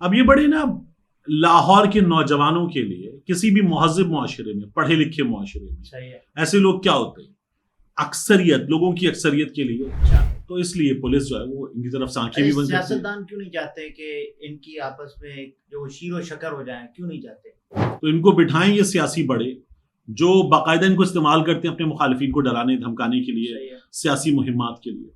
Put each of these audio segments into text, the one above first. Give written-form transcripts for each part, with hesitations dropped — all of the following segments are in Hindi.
अब ये बड़े ना लाहौर के नौजवानों के लिए, किसी भी महज़िब मुआशरे में, पढ़े लिखे मुआशरे में सही है। ऐसे लोग क्या होते हैं, अक्सरियत लोगों की अक्सरियत के लिए। अच्छा। तो इसलिए पुलिस जो है वो इनकी तरफ से आंखें भी बंद करती है। सियासतदान क्यों नहीं चाहते कि इनकी आपस में जो शीरो शकर हो जाए, क्यों नहीं चाहते? तो इनको बिठाएं ये सियासी बड़े जो बाकायदा इनको इस्तेमाल करते हैं अपने मुखालिफिन को डराने धमकाने के लिए, सही है। सियासी मुहिम्मात के लिए।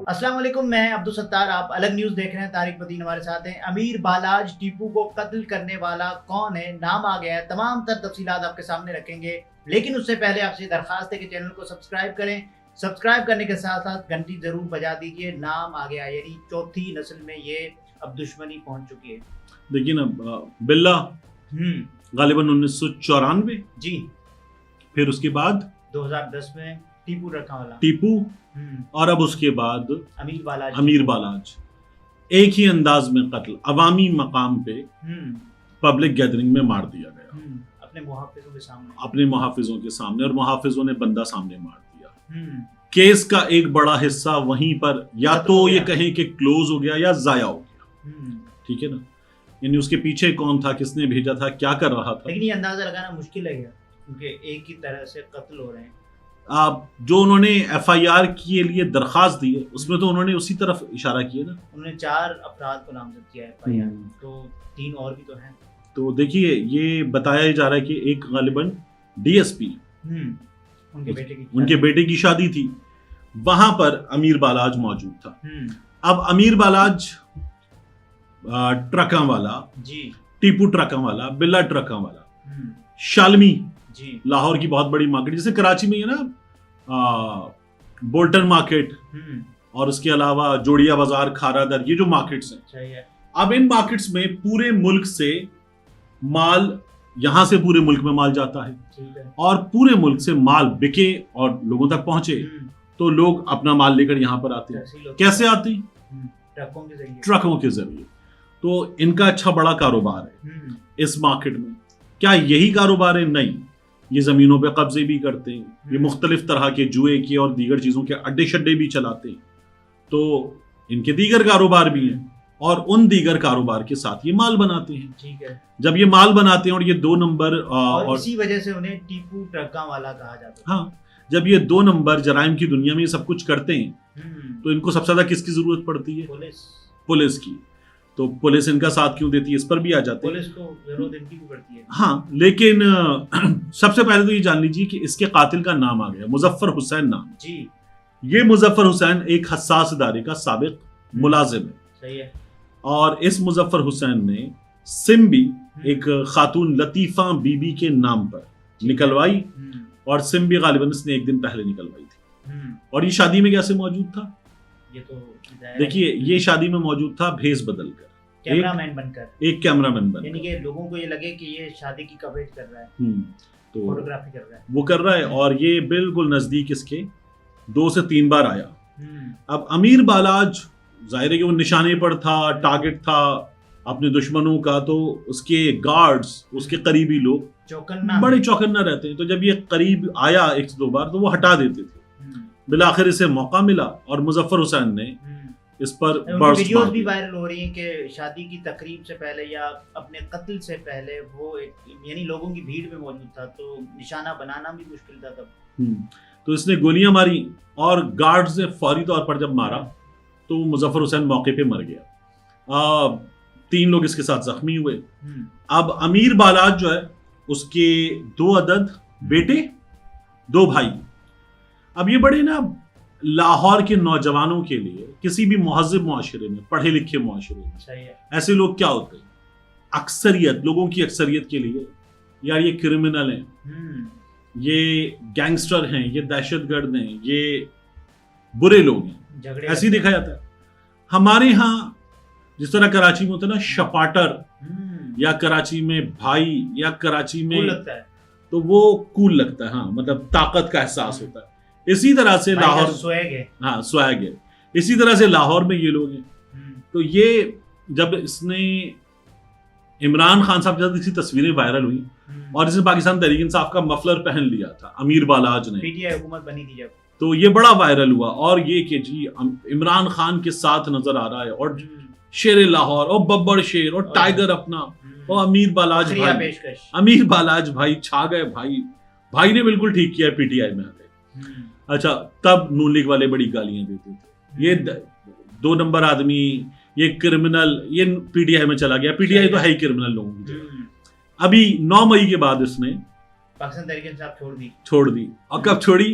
अस्सलाम वालेकुम, मैं अब्दुल सत्तार। आप अलग न्यूज़ देख रहे हैं। तारिक मदीन हमारे साथ हैं। अमीर बालाज टीपू को कत्ल करने वाला कौन है, नाम आ गया है, तमाम तर तफसीलात आपके सामने रखेंगे। लेकिन उससे पहले आपसे दरख्वास्त है कि चैनल को सब्सक्राइब करें। सब्सक्राइब करने के साथ साथ घंटी जरूर बजा दीजिए। नाम आ गया, यानी चौथी नस्ल में ये अब दुश्मनी पहुंच चुकी है। देखिए ना, बिल्ला गालिबन 1994, जी, फिर उसके बाद 2010 में टीपू रखा वाला, टीपू, और अब उसके बाद अमीर बालाज। एक ही अंदाज में कत्ल, अवामी मकाम पे पब्लिक गैदरिंग में मार दिया गया, अपने मुहाफिजों के सामने, अपने मुहाफिजों के सामने, और मुहाफिजों ने बंदा सामने मार दिया। केस का एक बड़ा हिस्सा वहीं पर या तो ये कहें कि क्लोज हो गया या जाया हो गया। ठीक है ना, यानी उसके पीछे कौन था, किसने भेजा था, क्या कर रहा था। लेकिन ये अंदाजा लगाना मुश्किल है क्योंकि एक ही तरह से कत्ल हो रहे हैं। आप जो उन्होंने FIR के लिए दरखास्त दी है उसमें तो उन्होंने उसी तरफ इशारा किया ना। उन्होंने 4 अफराद को नामजद किया है FIR, तो 3 और भी तो हैं। तो देखिए, ये बताया जा रहा है कि एक गालिबन DSP, उनके बेटे की शादी थी, वहां पर अमीर बालाज मौजूद था। अब अमीर बालाज ट्रकों वाला, टीपू ट्रकों वाला, बिल्ला ट्रकों वाला, शालमी जी, लाहौर की बहुत बड़ी मार्केट, जैसे कराची में है ना बोल्टन मार्केट, और उसके अलावा जोड़िया बाजार, खारादर, ये जो मार्केट्स हैं। अब इन मार्केट्स में पूरे मुल्क से माल, यहां से पूरे मुल्क में माल जाता है, और पूरे मुल्क से माल बिके और लोगों तक पहुंचे तो लोग अपना माल लेकर यहाँ पर आते हैं। कैसे आते हैं? ट्रकों के जरिए। तो इनका अच्छा बड़ा कारोबार है इस मार्केट में। क्या यही कारोबार है? नहीं, ये जमीनों पे कब्जे भी करते हैं, ये मुख्तलिफ तरह के जुए के और दीगर चीजों के अड्डे शड्डे भी चलाते हैं। तो इनके दीगर कारोबार भी हैं, और उन दीगर कारोबार के साथ ये माल बनाते हैं। ठीक है। जब ये माल बनाते हैं और ये 2 नंबर और इसी वजह से उन्हें टीपू ट्रका वाला कहा जाता है। हाँ, जब ये 2 नंबर जराइम की दुनिया में ये सब कुछ करते हैं तो इनको सबसे ज्यादा किसकी जरूरत पड़ती है? पुलिस की। तो पुलिस इनका साथ क्यों देती है, इस पर भी आ जाते हैं। पुलिस को जरूरत इनकी भी पड़ती है। हाँ, लेकिन सबसे पहले तो ये जान लीजिए कि इसके कातिल का नाम आ गया, मुजफ्फर हुसैन नाम। जी, ये मुजफ्फर हुसैन एक हसास इदारे का साबिक मुलाजिम है। सही है। और इस मुजफ्फर हुसैन ने सिम्बी, एक खातून लतीफा बीबी के नाम पर निकलवाई, और सिम्बी गालिबन इसने एक दिन पहले निकलवाई थी। और ये शादी में कैसे मौजूद था? ये तो देखिए, ये शादी में मौजूद था भेस बदलकर, कैमरामैन बनकर, एक कैमरामैन बनकर, यानी कि लोगों को ये लगे कि ये शादी की कवरेज कर रहा है, तो फोटोग्राफी कर रहा है, वो कर रहा है। और ये बिल्कुल नजदीक इसके 2 से 3 बार आया। अब अमीर बालाज जाहिर है कि वो निशाने पर था, टारगेट था अपने दुश्मनों का, तो उसके गार्ड्स, उसके करीबी लोग बड़े चौकन्ना रहते हैं। तो जब ये करीब आया 1-2 बार तो वो हटा देते थे। बिलाखिर इसे मौका मिला और मुजफ्फर हुसैन ने इस पर वीडियोस भी वायरल हो रही हैं कि शादी की तकरीब से पहले या अपने कत्ल से पहले वो यानी लोगों की भीड़ में मौजूद था, तो निशाना बनाना भी मुश्किल था तब। तो इसने गोलियां मारी, और गार्ड्स ने फौरी तौर पर जब मारा तो मुजफ्फर हुसैन मौके पे मर गया। 3 लोग इसके साथ जख्मी हुए। अब अमीर बालाज जो है, उसके 2 अदद बेटे, 2 भाई। अब ये बड़े ना लाहौर के नौजवानों के लिए, किसी भी महज़िब मुआशरे में, पढ़े लिखे मुआशरे में, ऐसे लोग क्या होते हैं, अक्सरियत लोगों की अक्सरियत के लिए, यार ये क्रिमिनल हैं, ये गैंगस्टर हैं, ये दहशतगर्द हैं, ये बुरे लोग हैं, ऐसे ही देखा जाता है। हमारे यहाँ जिस तरह कराची में होता है ना शपाटर, या कराची में भाई, या कराची में लगता है, तो वो कूल लगता है। हाँ, मतलब ताकत का एहसास होता है। इसी तरह से लाहौर स्वैग है। हाँ, स्वैग है। इसी तरह से लाहौर में ये लोग हैं। तो ये जब इसने इमरान खान साहब के साथ इसकी तस्वीरें वायरल हुई और इसने पाकिस्तान तहरीक इंसाफ का मफलर पहन लिया था अमीर बालाज ने, पीटीआई हुकूमत बनी थी जब, तो ये बड़ा वायरल हुआ। और ये कि जी इमरान खान के साथ नजर आ रहा है और शेर लाहौर और बब्बर शेर और टाइगर अपना और अमीर बालाज भाई, अमीर बालाज भाई छा गए भाई ने बिल्कुल ठीक किया पीटीआई में आके। अच्छा, तब नून लीग वाले बड़ी गालियां देते थे, ये 2 नंबर आदमी, ये क्रिमिनल, ये पीटीआई में चला गया। पीटीआई तो है ही क्रिमिनल लोगों की। अभी 9 मई के बाद इसने पाकिस्तान तहरीक इंसाफ छोड़ दी। और कब छोड़ी?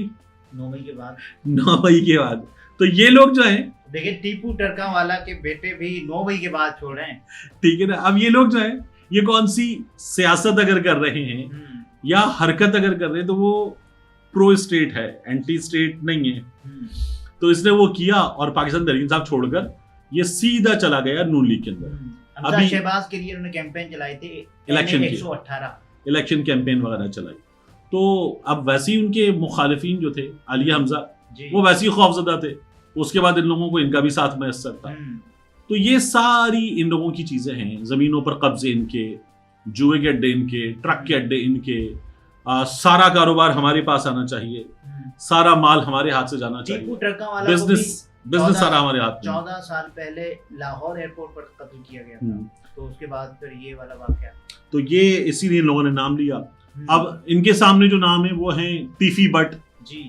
9 मई के बाद। 9 मई के बाद। तो ये लोग जो है, देखिए टीपू टरकावाला के बेटे भी 9 मई के बाद छोड़ रहे हैं, ठीक है ना। अब ये लोग जो है, ये कौन सी सियासत अगर कर रहे हैं या हरकत अगर कर रहे हैं तो वो प्रो स्टेट है, एंटी स्टेट नहीं है। तो इसने वो किया और पाकिस्तान तहरीक इंसाफ छोड़कर ये सीधा चला गया नून लीग के अंदर। अभी शहबाज के लिए उन्होंने कैंपेन चलाई थी, इलेक्शन 118 इलेक्शन कैंपेन वगैरह चलाई। तो अब वैसे ही उनके मुखालिफिन जो थे, आलिया हमजा, वो वैसे ही खौफजदा थे। उसके बाद इन लोगों को इनका भी साथ मैसर था। तो ये सारी इन लोगों की चीजें हैं, जमीनों पर कब्जे इनके, जुए के अड्डे इनके, ट्रक के अड्डे इनके, सारा कारोबार हमारे पास आना चाहिए, सारा माल हमारे हाथ से जाना चाहिए, बिजनेस सारा हमारे हाथ में। 14 साल पहले लाहौर एयरपोर्ट पर कत्ल किया गया था, तो उसके बाद फिर ये वाला वाकया, तो ये इसीलिए इन लोगों ने नाम लिया। अब इनके सामने जो नाम है वो है तीफी भट्ट जी,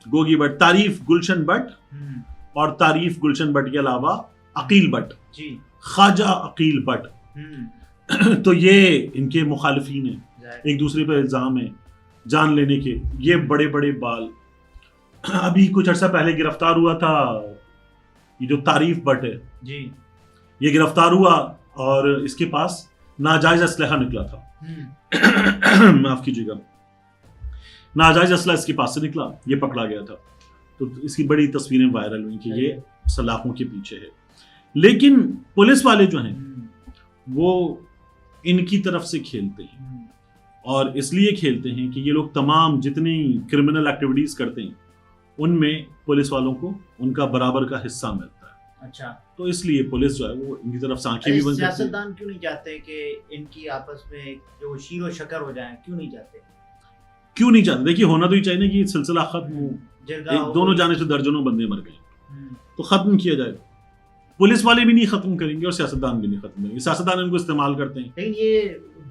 गोगी भट्ट, तारीफ गुलशन भट्ट और तारीफ गुलशन भट्ट के अलावा अकील भट्ट जी, ख्वाजा अकील भट्ट। तो ये इनके मुखालिफिन हैं, एक दूसरे पर इल्जाम है जान लेने के। ये बड़े बड़े बाल, अभी कुछ अर्सा पहले गिरफ्तार हुआ था ये जो तारीफ भट्ट है जी, ये गिरफ्तार हुआ और इसके पास नाजायज असलहा निकला था। माफ कीजिएगा, नाजायज असलहा इसके पास से निकला, ये पकड़ा गया था। तो इसकी बड़ी तस्वीरें वायरल हुई कि ये सलाखों के पीछे है। लेकिन पुलिस वाले जो हैं वो इनकी तरफ से खेलते हैं और इसलिए खेलते हैं कि ये लोग तमाम जितनी क्रिमिनल एक्टिविटीज करते हैं उनमें पुलिस वालों को उनका बराबर का हिस्सा मिलता है। अच्छा, तो इसलिए पुलिस जो है वो इनकी तरफ से आंखें भी बंद करती है। सियासतदान क्यों नहीं चाहते कि इनकी आपस में जो शीरो शकर हो जाए? क्यों नहीं चाहते? देखिए, होना तो ही चाहिए कि सिलसिला खत्म हो, दोनों जाने से दर्जनों बंदे मर गए, तो खत्म किया जाए। पुलिस वाले भी नहीं खत्म करेंगे और सियासतदान भी नहीं खत्म करेंगे, सियासतदान इनको इस्तेमाल करते हैं। लेकिन ये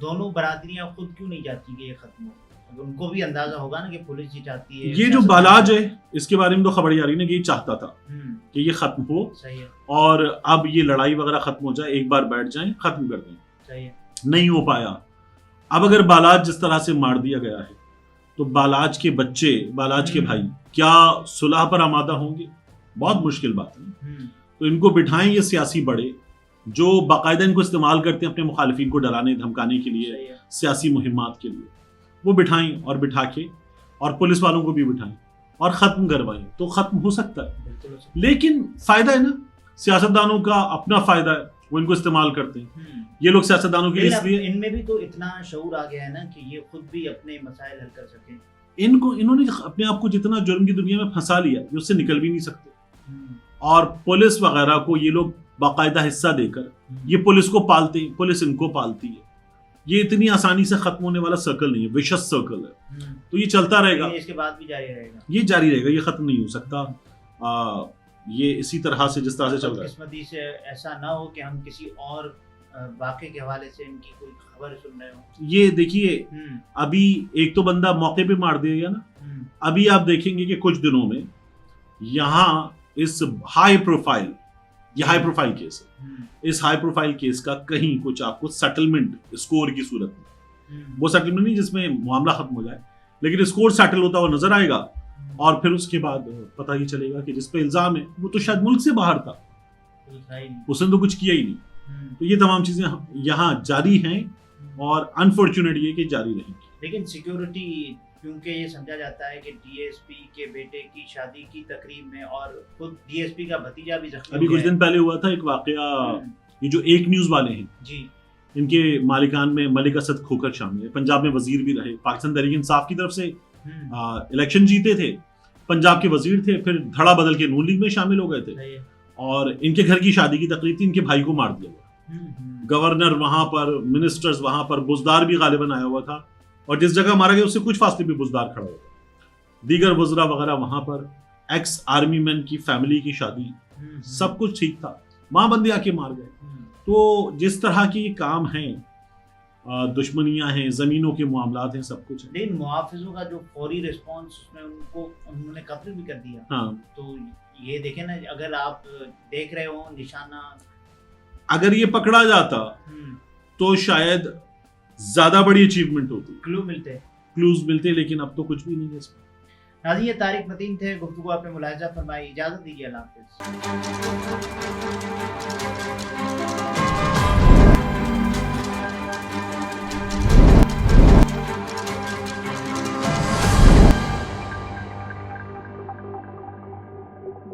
दोनों बरादरियां खुद क्यों नहीं चाहती कि ये खत्म हो? उनको भी अंदाजा होगा ना कि पुलिस ही चाहती है। ये जो बालाज है इसके बारे में तो खबर आ रही है ना कि ये चाहता था कि ये खत्म हो, सही है, और अब ये लड़ाई वगैरह खत्म हो जाए, एक बार बैठ जाए, खत्म कर दें, सही है। नहीं हो पाया। अब अगर बालाज जिस तरह से मार दिया गया है तो बालाज के बच्चे, बालाज के भाई क्या सुलह पर आमादा होंगे? बहुत मुश्किल बात है। तो इनको बिठाएं ये सियासी बड़े जो बाकायदा इनको इस्तेमाल करते हैं अपने मुखालिफिन को डराने धमकाने के लिए, सियासी मुहिम्मात के लिए, वो बिठाएं और बिठा के और पुलिस वालों को भी बिठाएं और खत्म करवाएं, तो खत्म हो सकता है। लेकिन फायदा है ना, सियासतदानों का अपना फायदा है, वो इनको इस्तेमाल करते हैं। ये लोग सियासतदानों के लिए, इसलिए इनमें भी तो इतना शऊर आ गया है ना कि ये खुद भी अपने मसाइल हल कर सकें। इन्होंने अपने आप को जितना जुर्म की दुनिया में फंसा लिया ये उससे निकल भी नहीं सकते। और पुलिस वगैरह को ये लोग बाकायदा हिस्सा देकर ये पुलिस को पालते हैं, पुलिस इनको पालती है। ये इतनी आसानी से खत्म होने वाला सर्कल नहीं है, विशस सर्कल है। तो ये चलता रहेगा, इसके बाद भी जारी रहेगा, ये जारी रहेगा, ये खत्म नहीं हो सकता। ये इसी तरह से जिस तरह से चल रहा है, किस्मती से ऐसा ना हो कि हम किसी और वाक़े के हवाले से इनकी कोई खबर सुन रहे हो। ये देखिए, अभी एक तो बंदा मौके पे मार दिया गया ना, अभी आप देखेंगे कि कुछ दिनों में यहाँ इस हाई प्रोफाइल केस है, इस हाई प्रोफाइल केस का कहीं कुछ आपको सेटलमेंट स्कोर की सूरत में, वो सेटलमेंट नहीं जिसमें मामला खत्म हो जाए, लेकिन स्कोर सेटल होता हुआ नजर आएगा। और फिर उसके बाद पता ही चलेगा कि जिस पे इल्जाम है वो तो शायद मुल्क से बाहर था, उसने तो कुछ किया ही नहीं। तो ये तमाम चीजें यहाँ जारी हैं और अनफॉर्चुनेट ये कि जारी रहेंगी। लेकिन सिक्योरिटी, क्योंकि ये समझा जाता है कि डीएसपी के बेटे की शादी की तकरीब में और खुद डीएसपी का भतीजा भी जख्मी, अभी कुछ दिन पहले हुआ था एक वाकया, ये जो एक न्यूज वाले हैं जी, इनके मालिकान में मलिक असद खोखर शामिल है, पंजाब में वजीर भी रहे, पाकिस्तान तहरीक इंसाफ की तरफ से इलेक्शन जीते थे, पंजाब के वजीर थे, फिर धड़ा बदल के नून लीग में शामिल हो गए थे और इनके घर की शादी की तकरीब थी, इनके भाई को मार दिया गया गवर्नर वहां पर, मिनिस्टर्स वहां पर, बुजदार भी गालिबन आया हुआ था, और जिस जगह मारा गया उससे कुछ फासले भी बुजदार खड़ा हुआ था, दीगर वज़रा वगैरह वहां पर, एक्स आर्मी मैन की फैमिली की शादी, सब कुछ ठीक था, मां बंदे आके मार गए। तो जिस तरह की काम है, दुश्मनियां हैं, जमीनों के मामलात हैं, सब कुछ है। लेकिन मुहाफिजों का जो फौरी रिस्पांस, उसमें उन्होंने कत्ल भी कर दिया। हाँ, तो ये देखें ना, अगर आप देख रहे हो निशाना, अगर ये पकड़ा जाता तो शायद ज्यादा बड़ी अचीवमेंट होती, क्लूज मिलते, लेकिन अब तो कुछ भी नहीं है इसमें। नाज़रीन, ये तारिक मतीन थे, गुफ्तगू आपने मुलाहिजा फरमाई। इजाज़त दीजिए, अल्लाह हाफ़िज़।